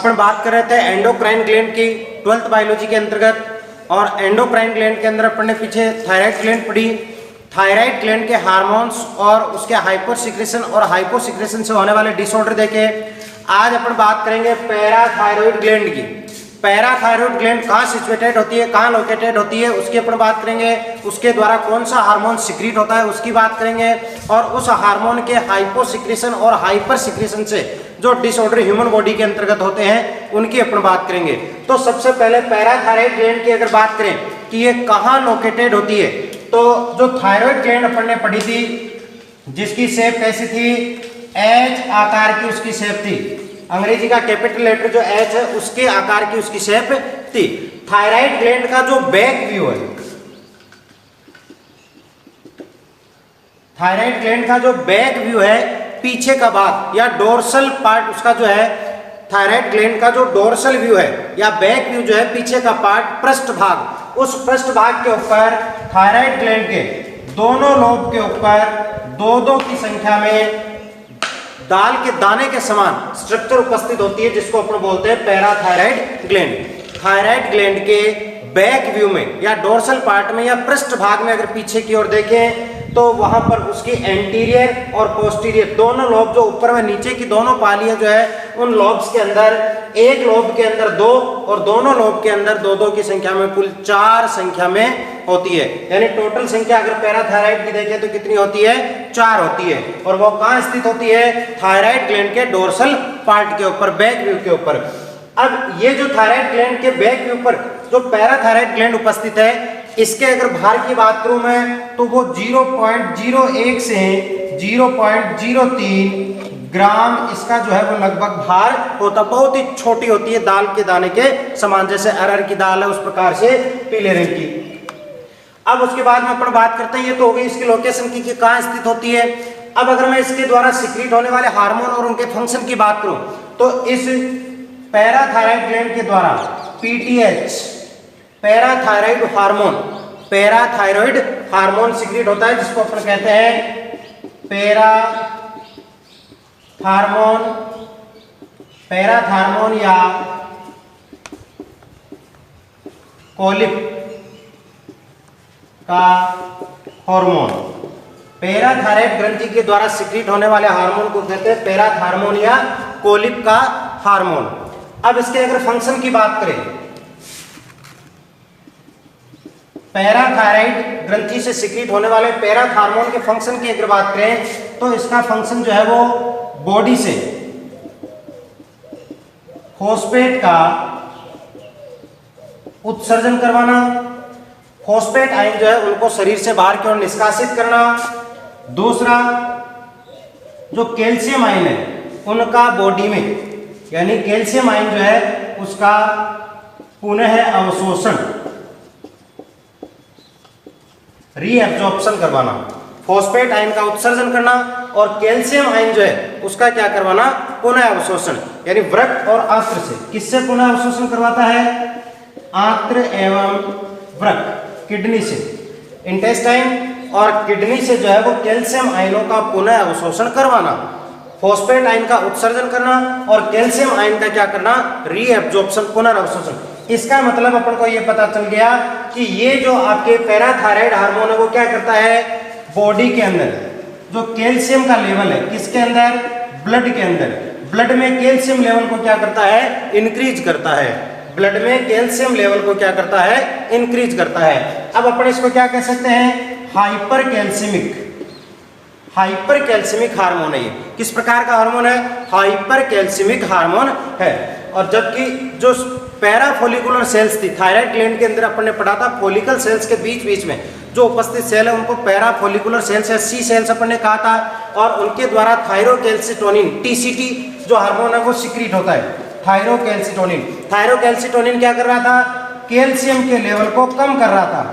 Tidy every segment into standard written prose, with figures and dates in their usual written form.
अपन बात कर रहे थे एंडोक्राइन ग्लैंड की 12th बायोलॉजी के अंतर्गत। और एंडोक्राइन ग्लैंड के अंदर अपन ने पीछे थायराइड ग्लैंड पढ़ी। थायराइड ग्लैंड के हार्मोन्स और उसके हाइपर सिक्रेशन और हाइपो सिक्रेशन से होने वाले डिसऑर्डर देखे। आज अपन बात करेंगे पैराथायरॉइड ग्लैंड की। पैराथायरॉइड ग्लैंड कहाँ सिचुएटेड होती है, कहाँ लोकेटेड होती है, उसकी अपन बात करेंगे। उसके द्वारा कौन सा हार्मोन सिक्रीट होता है उसकी बात करेंगे। और उस हार्मोन के हाइपो सिक्रेशन और हाइपर सिक्रेशन से जो डिसऑर्डर ह्यूमन बॉडी के अंतर्गत होते हैं उनकी अपन बात करेंगे। तो सबसे पहले पैराथायरॉइड ग्लैंड की अगर बात करें कि ये कहाँ लोकेटेड होती है, तो जो थायराइड ग्लैंड अपन ने पढ़ी थी जिसकी शेप कैसी थी, एच आकार की उसकी शेप थी। अंग्रेजी का कैपिटल लेटर जो एच है उसके आकार की उसकी शेप थी। थायराइड ग्लैंड का जो बैक व्यू है, थायराइड ग्लैंड का जो बैक व्यू है, पीछे का भाग या डोर्सल पार्ट उसका जो है, थायराइड ग्लैंड का जो डोर्सल व्यू है या बैक व्यू जो है, पीछे का पार्ट पृष्ठ भाग, उस पृष्ठ भाग के ऊपर थायराइड ग्लैंड के दोनों लोब के ऊपर दो की संख्या में दाल के दाने के समान स्ट्रक्चर उपस्थित होती है जिसको अपन बोलते हैं पैराथायरॉइड ग्लैंड। थायराइड ग्लैंड के बैक व्यू में या डोर्सल पार्ट में या पृष्ठ भाग में अगर पीछे की ओर देखें तो वहां पर उसकी एंटीरियर और पोस्टीरियर दोनों लोब जो ऊपर में नीचे की दोनों पालियां जो है, उन लोब्स के अंदर एक लोब के अंदर 2 और दोनों लोब के अंदर 2 की संख्या में कुल 4 संख्या में होती है। यानी टोटल संख्या अगर पैराथायराइड की देखें तो कितनी होती है, 4 होती है। और वो कहाँ स्थित होती है, थायराइड ग्लैंड के डोर्सल पार्ट के ऊपर, बैक व्यू के ऊपर। अब ये जो थायराइड ग्लैंड के बैक व्यू पर जो पैराथायराइड ग्लैंड उपस्थित है, इसके अगर भार की बात करूं मैं तो वो 0.01 से 0.03 ग्राम इसका जो है वो लगभग भार होता, बहुत ही छोटी होती है, दाल के दाने के समान, जैसे अरहर की दाल है उस प्रकार से पीले रंग की। अब उसके बाद में अपन बात करते हैं, ये तो हो गई इसकी लोकेशन की कि कहाँ स्थित होती है। अब अगर मैं इसके द्वारा सिक्रीट होने वाले हार्मोन और उनके फंक्शन की बात करूं तो इस पैराथायराइड ग्लैंड के द्वारा पीटीएच पैराथायराइड हार्मोन सिक्रीट होता है जिसको अपन कहते हैं पैराथार्मोन या कोलिप का हार्मोन। पैराथायराइड ग्रंथि के द्वारा सिक्रीट होने वाले हार्मोन को कहते हैं पैराथार्मोन या कोलिप का हार्मोन। अब इसके अगर फंक्शन की बात करें, पैराथायराइड ग्रंथि से सिक्रीट होने वाले पैराथार्मोन के फंक्शन की अगर बात करें तो इसका फंक्शन जो है वो बॉडी से फॉस्फेट का उत्सर्जन करवाना, फॉस्फेट आयन जो है उनको शरीर से बाहर की ओर निष्कासित करना। दूसरा, जो कैल्शियम आयन है उनका बॉडी में, यानी कैल्शियम आयन जो है उसका पुनः अवशोषण, रीएब्जॉर्प्शन करवाना, फॉस्फेट आयन का उत्सर्जन करना और कैल्शियम आयन जो है उसका क्या करवाना, पुनः अवशोषण। यानी वृक्क और आंत्र से, किससे पुनः अवशोषण करवाता है, आंत्र एवं वृक्क, किडनी से, इंटेस्टाइन और किडनी से जो है वो कैल्शियम आयनों का पुनः अवशोषण करवाना, फॉस्फेट आयन का उत्सर्जन करना और कैल्शियम आयन का क्या करना, रीएब्जॉर्प्शन, पुनर्अवशोषण। इसका मतलब अपन को ये पता चल गया कि ये जो आपके पैराथायराइड हार्मोन है वो क्या करता है, बॉडी के अंदर जो कैल्शियम का लेवल है, किसके अंदर, ब्लड के अंदर, ब्लड में कैल्शियम लेवल को क्या करता है, इंक्रीज करता है। ब्लड में कैल्शियम लेवल को क्या करता है, इंक्रीज करता है। अब अपन इसको क्या कह सकते हैं, हाइपर कैल्शियमिक हार्मोन है। ये किस प्रकार का हार्मोन है, हाइपर कैल्शियमिक हार्मोन है। और जबकि जो पैराफोलिकुलर सेल्स थी थायराइड ग्लैंड के अंदर, अपन ने पढ़ा था फॉलिकल सेल्स के बीच में जो उपस्थित सेल है उनको पैराफोलिकुलर सेल्स या सी सेल्स अपन ने कहा था। और उनके द्वारा थायरोकैल्सिटोनिन, टीसीटी जो हार्मोन है वो सिक्रीट होता है, थायरोकैल्सिटोनिन। थायरोकैल्सिटोनिन क्या कर रहा था, कैल्शियम के लेवल को कम कर रहा था।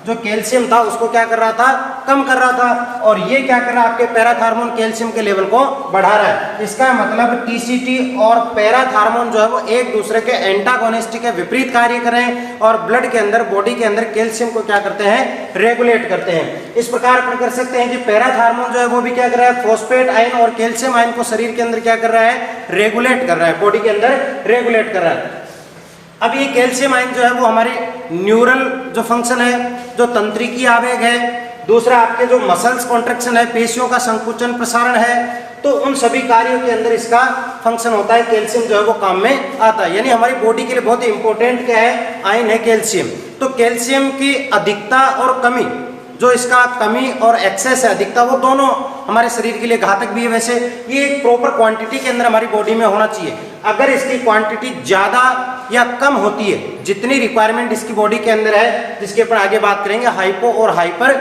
जो कैल्शियम था उसको क्या कर रहा था, कम कर रहा था, और ये क्या कर रहा है, आपके पैराथार्मोन कैल्शियम के लेवल को बढ़ा रहा है। इसका मतलब टीसीटी और पैराथार्मोन जो है वो एक दूसरे के एंटागोनिस्ट के विपरीत कार्य कर रहे हैं और ब्लड के अंदर, बॉडी के अंदर कैल्शियम को क्या करते हैं, रेगुलेट करते हैं। इस प्रकार अपन कर सकते हैं कि पैराथार्मोन जो है वो भी क्या कर रहा है, फॉस्फेट आयन और कैल्शियम आयन को शरीर के अंदर क्या कर रहा है, रेगुलेट कर रहा है, बॉडी के अंदर रेगुलेट कर रहा है। अब ये कैल्शियम आयन जो है वो हमारे न्यूरल जो फंक्शन है, जो तंत्रिकी आवेग है, दूसरा आपके जो मसल्स कॉन्ट्रैक्शन है, पेशियों का संकुचन प्रसारण है, तो उन सभी कार्यों के अंदर इसका फंक्शन होता है। कैल्शियम जो है वो काम में आता है, यानी हमारी बॉडी के लिए बहुत ही इंपॉर्टेंट क्या है, आयन है कैल्शियम। तो कैल्शियम की अधिकता और कमी, जो इसका कमी और एक्सेस है, अधिकता, वो दोनों हमारे शरीर के लिए घातक भी है। वैसे ये एक प्रॉपर क्वांटिटी के अंदर हमारी बॉडी में होना चाहिए। अगर इसकी क्वांटिटी ज़्यादा या कम होती है, जितनी रिक्वायरमेंट इसकी बॉडी के अंदर है, जिसके ऊपर आगे बात करेंगे हाइपो और हाइपर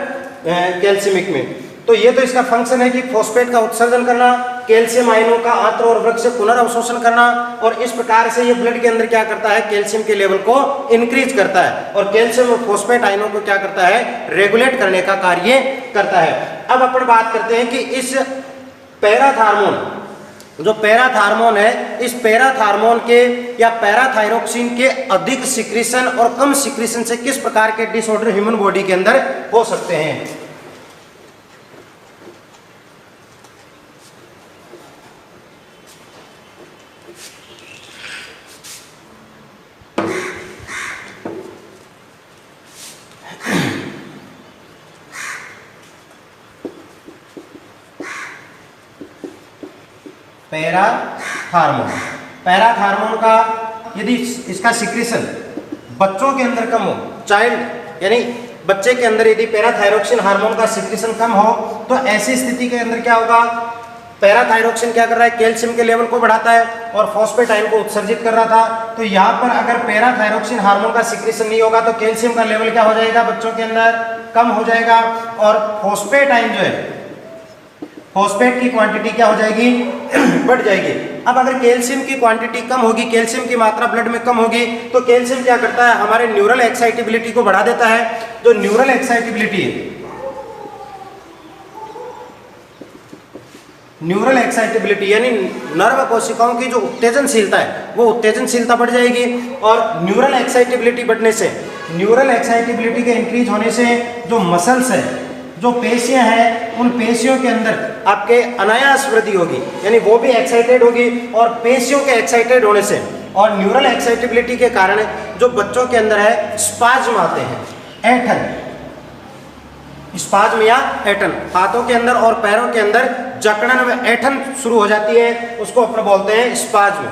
कैल्शियमिक में, तो ये तो इसका फंक्शन है कि फॉस्फेट का उत्सर्जन करना, कैल्शियम आयनों का आंत्र और वृक्क से पुनर्अवशोषण करना, और इस प्रकार से ये ब्लड के अंदर क्या करता है, कैल्शियम के लेवल को इंक्रीज करता है और कैल्शियम और फॉस्फेट आयनों को क्या करता है, रेगुलेट करने का कार्य करता है। अब अपन बात करते हैं कि इस पैराथार्मोन, जो पैराथार्मोन है, इस पैराथार्मोन के या पैराथायरोक्सिन के अधिक सिक्रीशन और कम सिक्रीशन से किस प्रकार के डिसऑर्डर ह्यूमन बॉडी के अंदर हो सकते हैं। पैराथार्मोन, पैराथार्मोन का यदि इसका सिक्रीशन बच्चों के अंदर कम हो, चाइल्ड यानी बच्चे के अंदर यदि पैराथायरोक्सिन हार्मोन का सिक्रीशन कम हो, तो ऐसी स्थिति के अंदर क्या होगा, पैराथायरोक्सिन क्या कर रहा है, कैल्शियम के लेवल को बढ़ाता है और फॉस्फेट आयन को उत्सर्जित कर रहा था। तो यहाँ पर अगर पैराथायरोक्सिन हार्मोन का सिक्रीशन नहीं होगा तो कैल्शियम का लेवल क्या हो जाएगा, बच्चों के अंदर कम हो जाएगा, और फॉस्फेट आयन जो है, फॉस्फेट की क्वांटिटी क्या हो जाएगी, बढ़ जाएगी। अब अगर कैल्शियम की क्वांटिटी कम होगी, कैल्शियम की मात्रा ब्लड में कम होगी, तो कैल्शियम क्या करता है, हमारे न्यूरल एक्साइटेबिलिटी को बढ़ा देता है। जो न्यूरल एक्साइटेबिलिटी है, न्यूरल एक्साइटेबिलिटी यानी नर्व कोशिकाओं की जो उत्तेजनशीलता है, वो उत्तेजनशीलता बढ़ जाएगी, और न्यूरल एक्साइटेबिलिटी बढ़ने से, न्यूरल एक्साइटेबिलिटी के इंक्रीज होने से जो मसल्स है, जो पेशियां हैं, उन पेशियों के अंदर आपके अनायास वृद्धि होगी, यानी वो भी एक्साइटेड होगी, और पेशियों के एक्साइटेड होने से और न्यूरल एक्साइटेबिलिटी के कारण जो बच्चों के अंदर है स्पाज्म आते हैं, ऐंठन, स्पाज्म या ऐंठन, हाथों के अंदर और पैरों के अंदर जकड़न में ऐंठन शुरू हो जाती है, उसको अपन बोलते हैं स्पाज्म।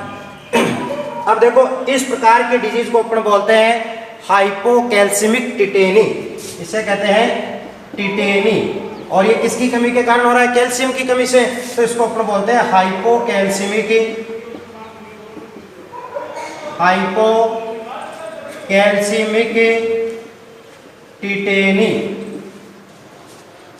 अब देखो, इस प्रकार के डिजीज को अपन बोलते हैं हाइपोकैल्सिमिक टिटेनी, इसे कहते हैं टिटेनी, और ये किसकी कमी के कारण हो रहा है, कैल्शियम की कमी से, तो इसको अपन बोलते हैं हाइपोकैल्सिमिक टिटेनी,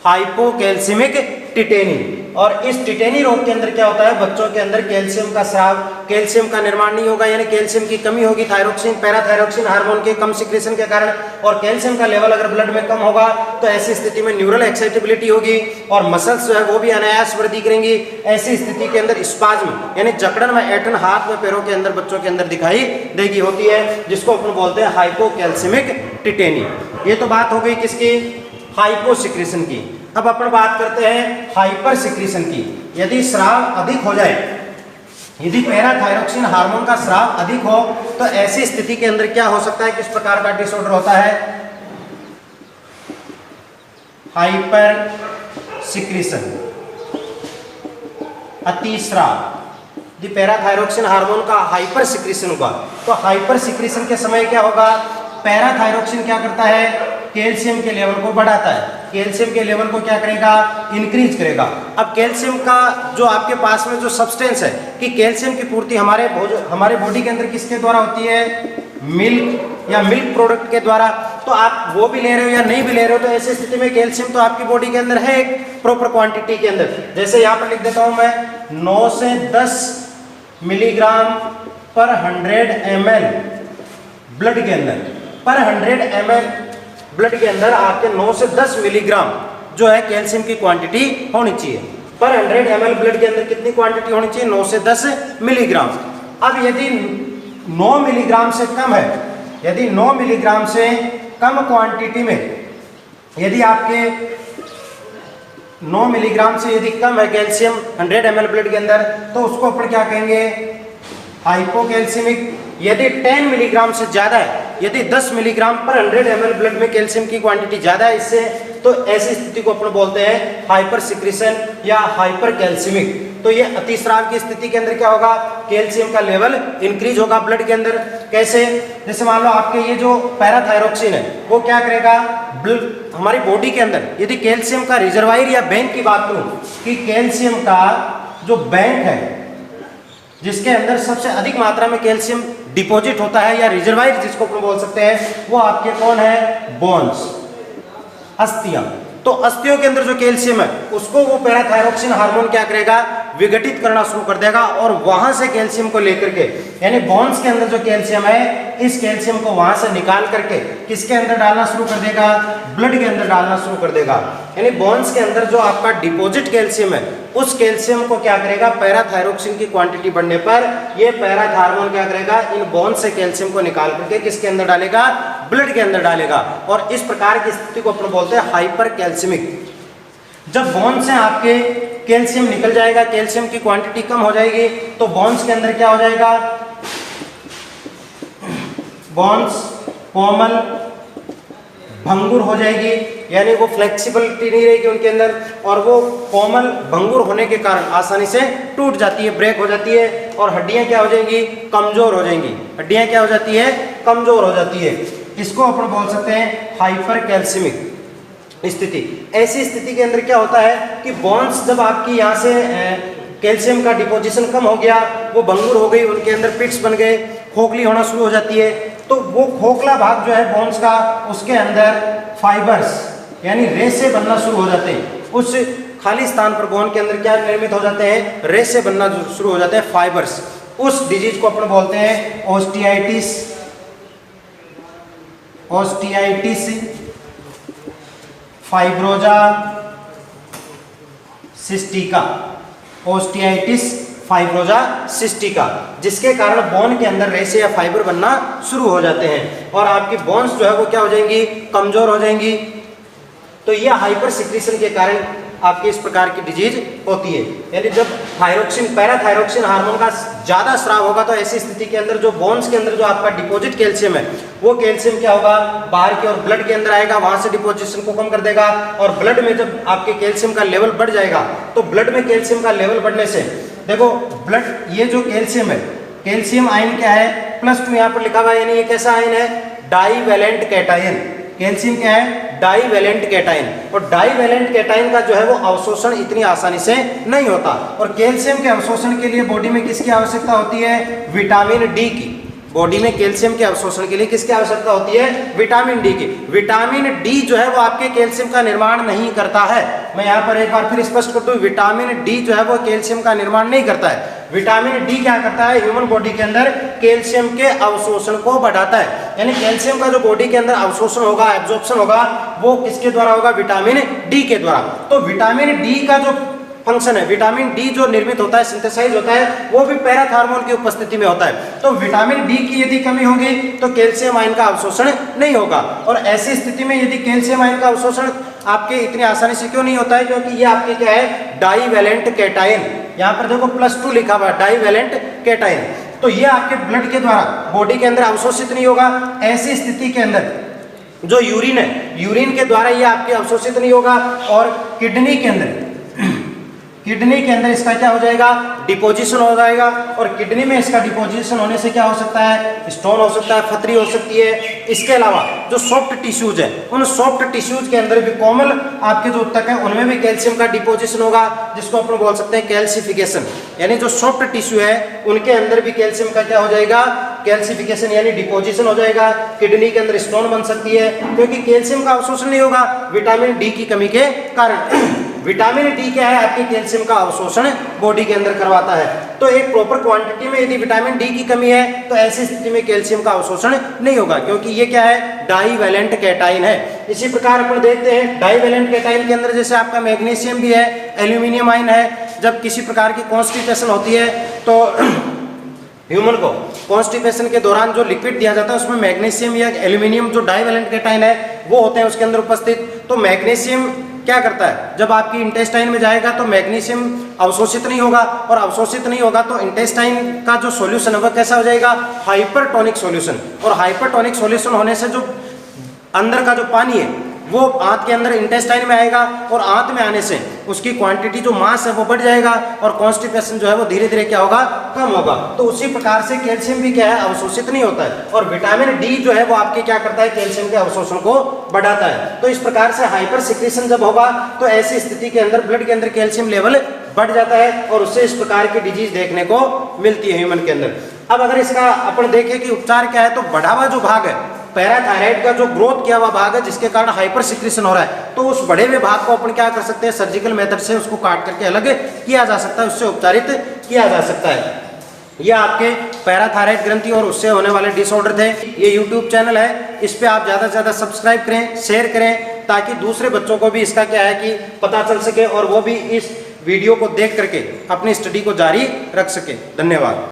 हाइपोकैल्सिमिक टिटेनी। और इस टिटेनी रोग के अंदर क्या होता है, बच्चों के अंदर कैल्शियम का स्राव, कैल्शियम का निर्माण नहीं होगा, यानी कैल्शियम की कमी होगी, थायरोक्सिन पैराथायरोक्सिन हार्मोन के कम सिक्रीशन के कारण, और कैल्शियम का लेवल अगर ब्लड में कम होगा तो ऐसी स्थिति में न्यूरल एक्साइटेबिलिटी होगी और मसल्स जो है वो भी अनायास वृद्धि करेंगी। ऐसी स्थिति के अंदर स्पाज्म यानी जकड़न में ऐंठन हाथ में पैरों के अंदर बच्चों के अंदर दिखाई देगी होती है, जिसको अपन बोलते हैं हाइपोकैल्सिमिक टिटेनी। ये तो बात हो गई किसकी, हाइपो सिक्रीशन की। अब अपन बात करते हैं हाइपर सिक्रीशन की। यदि स्राव अधिक हो जाए, यदि पैराथायरोक्सिन हार्मोन का स्राव अधिक हो, तो ऐसी स्थिति के अंदर क्या हो सकता है, किस प्रकार का डिसऑर्डर होता है, हाइपर सिक्रीशन, अतिस्राव। यदि पैराथायरोक्सिन हार्मोन का हाइपर सिक्रीशन होगा, तो हाइपर सिक्रीशन के समय क्या होगा, पैराथायरोक्सिन क्या करता है, कैल्शियम के लेवल को बढ़ाता है, कैल्शियम के लेवल को क्या करेगा, इंक्रीज करेगा। अब कैल्शियम का जो आपके पास में जो सब्सटेंस है कि कैल्शियम की पूर्ति हमारे बॉडी के अंदर किसके द्वारा होती है, मिल्क या मिल्क प्रोडक्ट के द्वारा। तो आप वो भी ले रहे हो या नहीं भी ले रहे हो, तो ऐसी स्थिति में कैल्शियम तो आपकी बॉडी के अंदर है एक प्रॉपर क्वांटिटी के अंदर। जैसे यहाँ पर लिख देता हूँ मैं, 9 से 10 मिलीग्राम पर 100 ml ब्लड के अंदर, पर 100 ml ब्लड के अंदर आपके 9 से 10 मिलीग्राम जो है कैल्शियम की क्वांटिटी होनी चाहिए। पर 100 ml ब्लड के अंदर कितनी क्वांटिटी होनी चाहिए? 9 से 10 मिलीग्राम। अब यदि 9 मिलीग्राम से कम है, यदि 9 मिलीग्राम से कम क्वांटिटी में यदि आपके 9 मिलीग्राम से यदि कम है कैल्शियम 100 ml ब्लड के अंदर, तो उसको अपन क्या कहेंगे? हाइपोकैल्सिमिक। यदि 10 मिलीग्राम से ज्यादा है, यदि 10 मिलीग्राम पर 100 ml ब्लड में कैल्शियम की क्वांटिटी ज्यादा है इससे, तो ऐसी स्थिति को अपन बोलते हैं हाइपर सिक्रीशन या हाइपर कैल्सिमिक। तो ये अतिस्राव की स्थिति के अंदर क्या होगा? कैल्शियम का लेवल इंक्रीज होगा ब्लड के अंदर। कैसे? जैसे मान लो आपके ये जो पैराथायरोक्सिन है वो क्या करेगा? हमारी बॉडी के अंदर यदि कैल्शियम का रिजर्वायर या बैंक की बात करूं कि कैल्शियम का जो बैंक है जिसके अंदर सबसे अधिक मात्रा में कैल्शियम डिपॉजिट होता है या रिजर्वायर जिसको अपन बोल सकते हैं, वो आपके कौन है? बोन्स, अस्थियां। तो अस्थियों के अंदर जो कैल्शियम है उसको वो पैराथायरोक्सिन हार्मोन क्या करेगा? विघटित करना शुरू कर देगा और वहां से कैल्शियम को लेकर के, यानी बोन्स के अंदर जो कैल्शियम है इस कैल्शियम को वहां से निकाल करके किसके अंदर डालना शुरू कर देगा? ब्लड के अंदर डालना शुरू कर देगा। यानी बोन्स के अंदर जो आपका डिपॉजिट कैल्शियम है उस कैल्शियम को क्या करेगा? पैराथायरोक्सिन की क्वांटिटी बढ़ने पर ये पैराथ हार्मोन क्या करेगा? इन बोन्स से कैल्शियम को निकाल करके किसके अंदर डालेगा? ब्लड के अंदर डालेगा। और इस प्रकार की स्थिति को अपन बोलते हैं हाइपर कैल्सिमिक। जब बोन से आपके कैल्शियम निकल जाएगा, कैल्शियम की क्वांटिटी कम हो जाएगी, तो बोन्स के अंदर क्या हो जाएगा? बोन्स कोमल भंगुर हो जाएगी, यानी वो फ्लेक्सिबिलिटी नहीं रहेगी उनके अंदर, और वो कोमल भंगुर होने के कारण आसानी से टूट जाती है, ब्रेक हो जाती है, और हड्डियां क्या हो जाएंगी? कमजोर हो जाएंगी। हड्डियां क्या हो जाती है? कमजोर हो जाती है। इसको अपन बोल सकते हैं हाइपर कैल्सिमिक स्थिति। ऐसी स्थिति के अंदर क्या होता है कि बोन्स जब आपकी यहाँ से कैल्शियम का डिपोजिशन कम हो गया, वो भंगुर हो गई, उनके अंदर पिट्स बन गए, खोखली होना शुरू हो जाती है, तो वो खोखला भाग जो है बोन्स का, उसके अंदर फाइबर्स यानी रेशे बनना शुरू हो जाते हैं। उस खाली स्थान पर बोन के अंदर क्या निर्मित हो जाते हैं? रेशे बनना शुरू हो जाते हैं, फाइबर्स। उस डिजीज को अपन बोलते हैं ऑस्टियाइटिस, ऑस्टियाइटिस फाइब्रोजा सिस्टिका, ऑस्टियाइटिस फाइब्रोजा सिस्टिका, जिसके कारण बोन के अंदर रेशे या फाइबर बनना शुरू हो जाते हैं और आपकी बोन्स जो है वो क्या हो जाएंगी? कमजोर हो जाएंगी। तो यह हाइपर सिक्रीशन के कारण आपकी इस प्रकार की डिजीज होती है। यानी जब थायरोक्सिन, पैराथायरोक्सिन हार्मोन का ज्यादा स्राव होगा तो ऐसी स्थिति के अंदर जो बोन्स के अंदर जो आपका डिपॉजिट कैल्शियम है वो कैल्शियम क्या होगा? बाहर की ओर ब्लड के अंदर आएगा, वहां से डिपोजिशन को कम कर देगा, और ब्लड में जब आपके कैल्शियम का लेवल बढ़ जाएगा तो ब्लड में कैल्शियम का लेवल बढ़ने से, देखो ब्लड, ये जो कैल्शियम है, कैल्शियम आयन क्या है? +2 यहाँ पर लिखा हुआ है, यानी ये कैसा आयन है? Divalent cation. कैल्शियम क्या है? Divalent cation. और डाईवैलेंट कैटायन का जो है वो अवशोषण इतनी आसानी से नहीं होता, और कैल्शियम के अवशोषण के लिए बॉडी में किसकी आवश्यकता होती है? विटामिन डी की। बॉडी में कैल्शियम के अवशोषण के लिए किसकी आवश्यकता होती है? विटामिन डी की। विटामिन डी जो है वो आपके कैल्शियम का निर्माण नहीं करता है। मैं यहाँ पर एक बार फिर स्पष्ट कर दूं, विटामिन डी जो है वो कैल्शियम का निर्माण नहीं करता है। विटामिन डी क्या करता है? ह्यूमन बॉडी के अंदर कैल्शियम के अवशोषण को बढ़ाता है। यानी कैल्शियम का जो बॉडी के अंदर अवशोषण होगा, एब्जॉर्प्शन होगा, वो किसके द्वारा होगा? विटामिन डी के द्वारा। तो विटामिन डी का जो फंक्शन है, विटामिन डी जो निर्मित होता है, सिंथेसाइज होता है, वो भी पैराथ हार्मोन की उपस्थिति में होता है। तो विटामिन डी की यदि कमी होगी तो कैल्शियम आयन का अवशोषण नहीं होगा, और ऐसी स्थिति में यदि कैल्शियम आयन का अवशोषण आपके इतनी आसानी से क्यों नहीं होता है? क्योंकि ये आपके क्या है? Divalent cation. यहाँ पर देखो +2 लिखा हुआ है, डाईवैलेंट कैटायन। तो ये आपके ब्लड के द्वारा बॉडी के अंदर अवशोषित नहीं होगा। ऐसी स्थिति के अंदर जो यूरिन है, यूरिन के द्वारा ये आपके अवशोषित नहीं होगा, और किडनी के अंदर, किडनी के अंदर इसका क्या हो जाएगा? डिपोजिशन हो जाएगा, और किडनी में इसका डिपोजिशन होने से क्या हो सकता है? स्टोन हो सकता है, पथरी हो सकती है। इसके अलावा जो सॉफ्ट टिश्यूज है, उन सॉफ्ट टिश्यूज के अंदर भी, कोमल आपके जो ऊतक है उनमें भी कैल्शियम का डिपोजिशन होगा, जिसको अपन बोल सकते हैं कैल्सिफिकेशन। यानी जो सॉफ्ट टिश्यू है उनके अंदर भी कैल्शियम का क्या हो जाएगा? कैल्सिफिकेशन यानी डिपोजिशन हो जाएगा। किडनी के अंदर स्टोन बन सकती है, क्योंकि कैल्शियम का अवशोषण नहीं होगा विटामिन डी की कमी के कारण। विटामिन डी क्या है, आपके कैल्शियम का अवशोषण बॉडी के अंदर करवाता है। तो एक प्रॉपर क्वांटिटी में यदि विटामिन डी की कमी है तो ऐसी स्थिति में कैल्शियम का अवशोषण नहीं होगा, क्योंकि ये क्या है, डाईवैलेंट कैटाइन है। इसी प्रकार अपन देखते हैं डाईवैलेंट कैटाइन के अंदर जैसे आपका मैग्नीशियम भी है, एल्यूमिनियम आयन है। जब किसी प्रकार की कॉन्स्टिपेशन होती है तो ह्यूमन को कॉन्स्टिपेशन के दौरान जो लिक्विड दिया जाता है उसमें मैग्नीशियम या एल्यूमिनियम जो डाईवैलेंट कैटाइन है वो होते हैं उसके अंदर उपस्थित। तो मैग्नीशियम क्या करता है, जब आपकी इंटेस्टाइन में जाएगा तो मैग्नीशियम अवशोषित नहीं होगा, और अवशोषित नहीं होगा तो इंटेस्टाइन का जो सॉल्यूशन है वो कैसा हो जाएगा, हाइपरटोनिक सॉल्यूशन। और हाइपरटोनिक सॉल्यूशन होने से जो अंदर का जो पानी है वो आंत के अंदर इंटेस्टाइन में आएगा, और आंत में आने से उसकी क्वांटिटी जो मास है वो बढ़ जाएगा, और कॉन्स्टिपेशन जो है वो धीरे धीरे क्या होगा, कम होगा। तो उसी प्रकार से कैल्शियम भी क्या है, अवशोषित नहीं होता है, और विटामिन डी जो है वो आपके क्या करता है, कैल्शियम के अवशोषण को बढ़ाता है। तो इस प्रकार से हाइपर सिक्रीशन जब होगा तो ऐसी स्थिति के अंदर ब्लड के अंदर कैल्शियम लेवल बढ़ जाता है, और उससे इस प्रकार की डिजीज देखने को मिलती है ह्यूमन के अंदर। अब अगर इसका अपन देखें कि उपचार क्या है, तो बढ़ा हुआ जो भाग है पैराथायराइड का, जो ग्रोथ किया हुआ भाग है जिसके कारण हाइपर सिक्रीशन हो रहा है, तो उस बढ़े हुए भाग को अपन क्या कर सकते हैं, सर्जिकल मेथड से उसको काट करके अलग किया जा सकता है, उससे उपचारित किया जा सकता है। ये आपके पैराथायराइड ग्रंथि और उससे होने वाले डिसऑर्डर थे। ये यूट्यूब चैनल है, इस पे आप ज़्यादा से ज़्यादा सब्सक्राइब करें, शेयर करें, ताकि दूसरे बच्चों को भी इसका क्या है कि पता चल सके, और वो भी इस वीडियो को देख करके अपनी स्टडी को जारी रख सके। धन्यवाद।